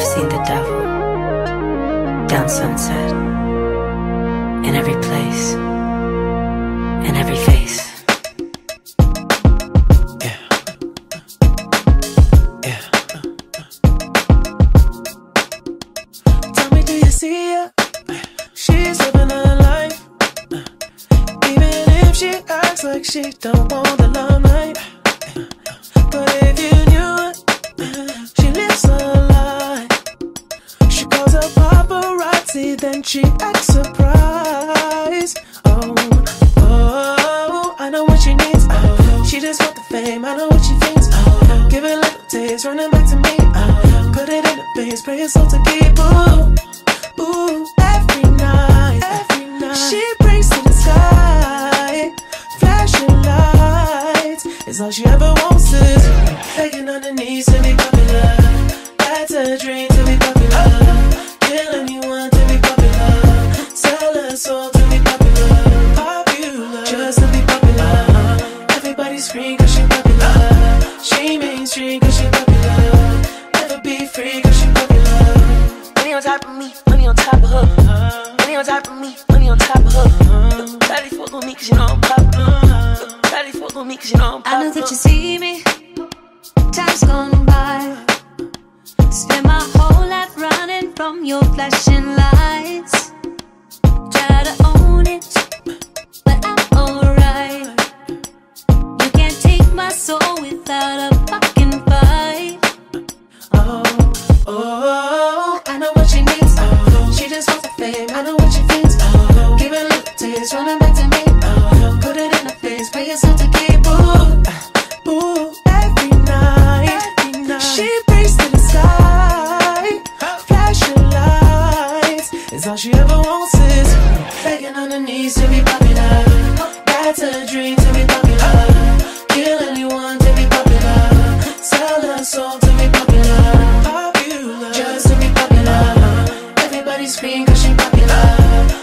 I've seen the devil down Sunset, in every place, in every face. Yeah. Yeah. Tell me, do you see her? She's living her life. Even if she acts like she don't want the limelight. But if you knew her, she lives her life. She calls her paparazzi, then she acts surprised. Oh, oh, I know what she needs. She just want the fame, I know what she thinks. Give it a little taste, running back to me. Put it in the face, pray it's all to keep. Ooh, ooh, every night, she prays to the sky. Flashing lights is all she ever wants is begging on her knees to be popular. That's a dream to be popular. Kill anyone to be popular. Sell her soul to be popular. Popular, just to be popular. Everybody scream cause she popular. She mainstream cause she popular. Never be free cause she popular. Money on top of me, money on top of her. Money on top of me, money on top of her. Shawty fuck with me cause you know I'm popular. Shawty fuck with me cause you know I'm popular. I know that you see me, time's gone by. Spend my whole life running from your flashing lights. Try to own it, but I'm alright. You can't take my soul without a fucking fight. Oh, oh, I know what she needs. She just wants the fame, I know what she thinks. Give it a little taste, running back to me. Put it in her face, pay yourself to keep. Ooh, ooh, every night, she prays to the sky. Flashing lights is all she ever wants is begging on her knees to be popular. That's a dream to be popular. Kill anyone to be popular. Sell her soul to be popular. Popular, just to be popular. Everybody scream cause she popular.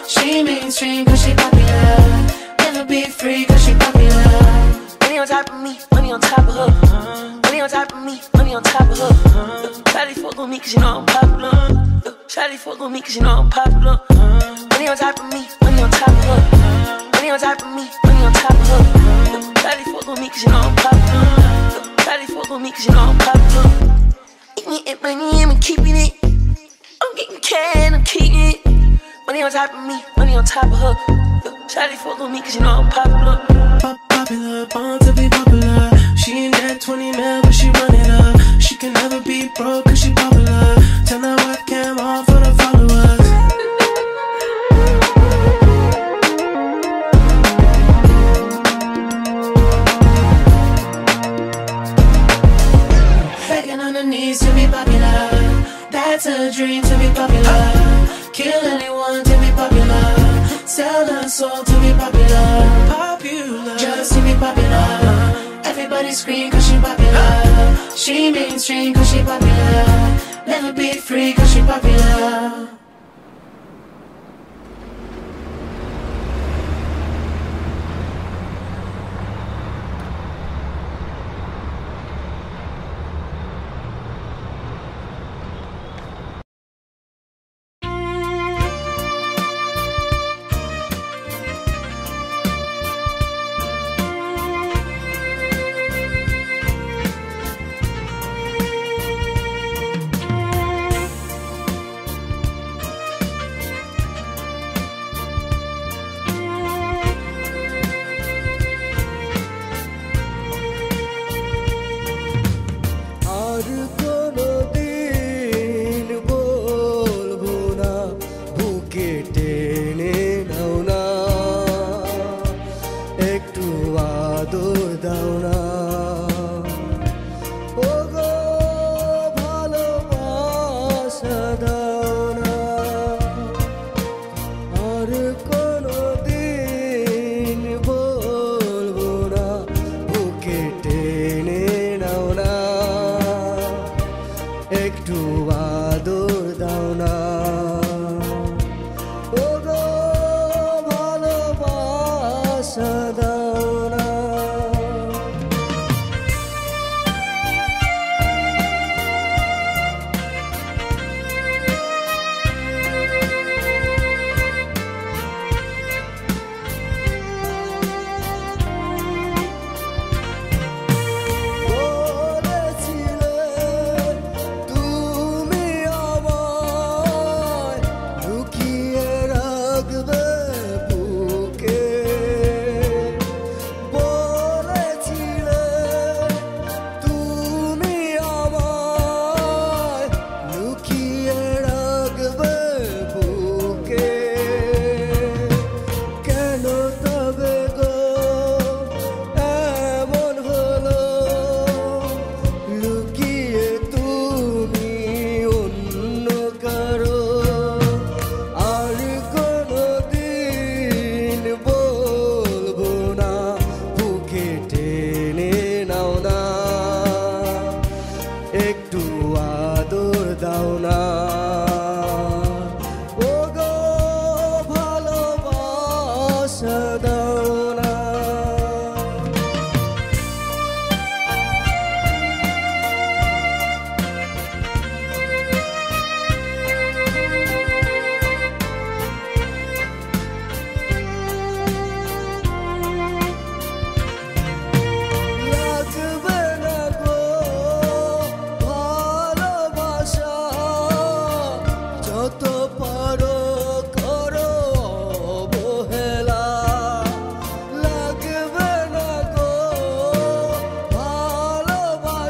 She mainstream cause she popular. Never be free cause she popular. Money on top of me, money on top of her. Money on top of me, money on top of her. Shawty fuck with me cause you know I'm popular. Shawty fuck with me cause you know I'm popular. Money on top of me, money on top of her. Money on top of me, money on top of her. Shawty fuck with me cause you know I'm popular. Shawty fuck with me cause you know I'm popular. Eating it, money, I'm keeping it. I'm getting cash, I'm keeping it. Money on top of me, money on top of her. Shawty fuck with me cause you know I'm popular. Popular, born to be popular. She ain't that 20 mil, but she run it up. She can never be broke cause she popular. Turn that webcam off for the followers. Begging on her knees to be popular. That's a dream to be popular. Kill anyone to be popular. Sell her soul to be popular. Popular, just to be popular. Everybody scream cause she popular. She mainstream cause she popular. Never be free cause she popular.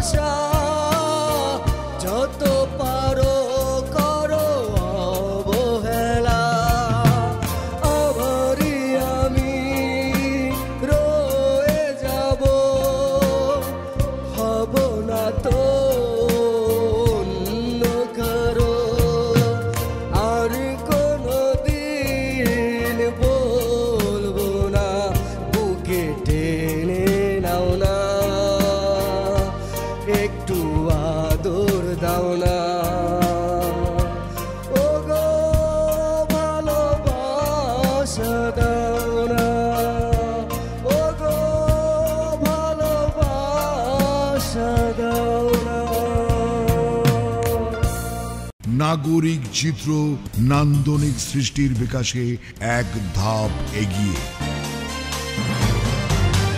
আশা যত পারো করো অবহেলা আমারই আমি রয়ে যাব হব না তো অন্য কারো আর কোনো দিন বলবো না বুকে টেনে নাও না একটু আদর দাও না ও গো ভালোবাসা দাও না ও গো ভালোবাসা দাও না। নাগরিক চিত্র নান্দনিক সৃষ্টির বিকাশে এক ধাপ এগিয়ে।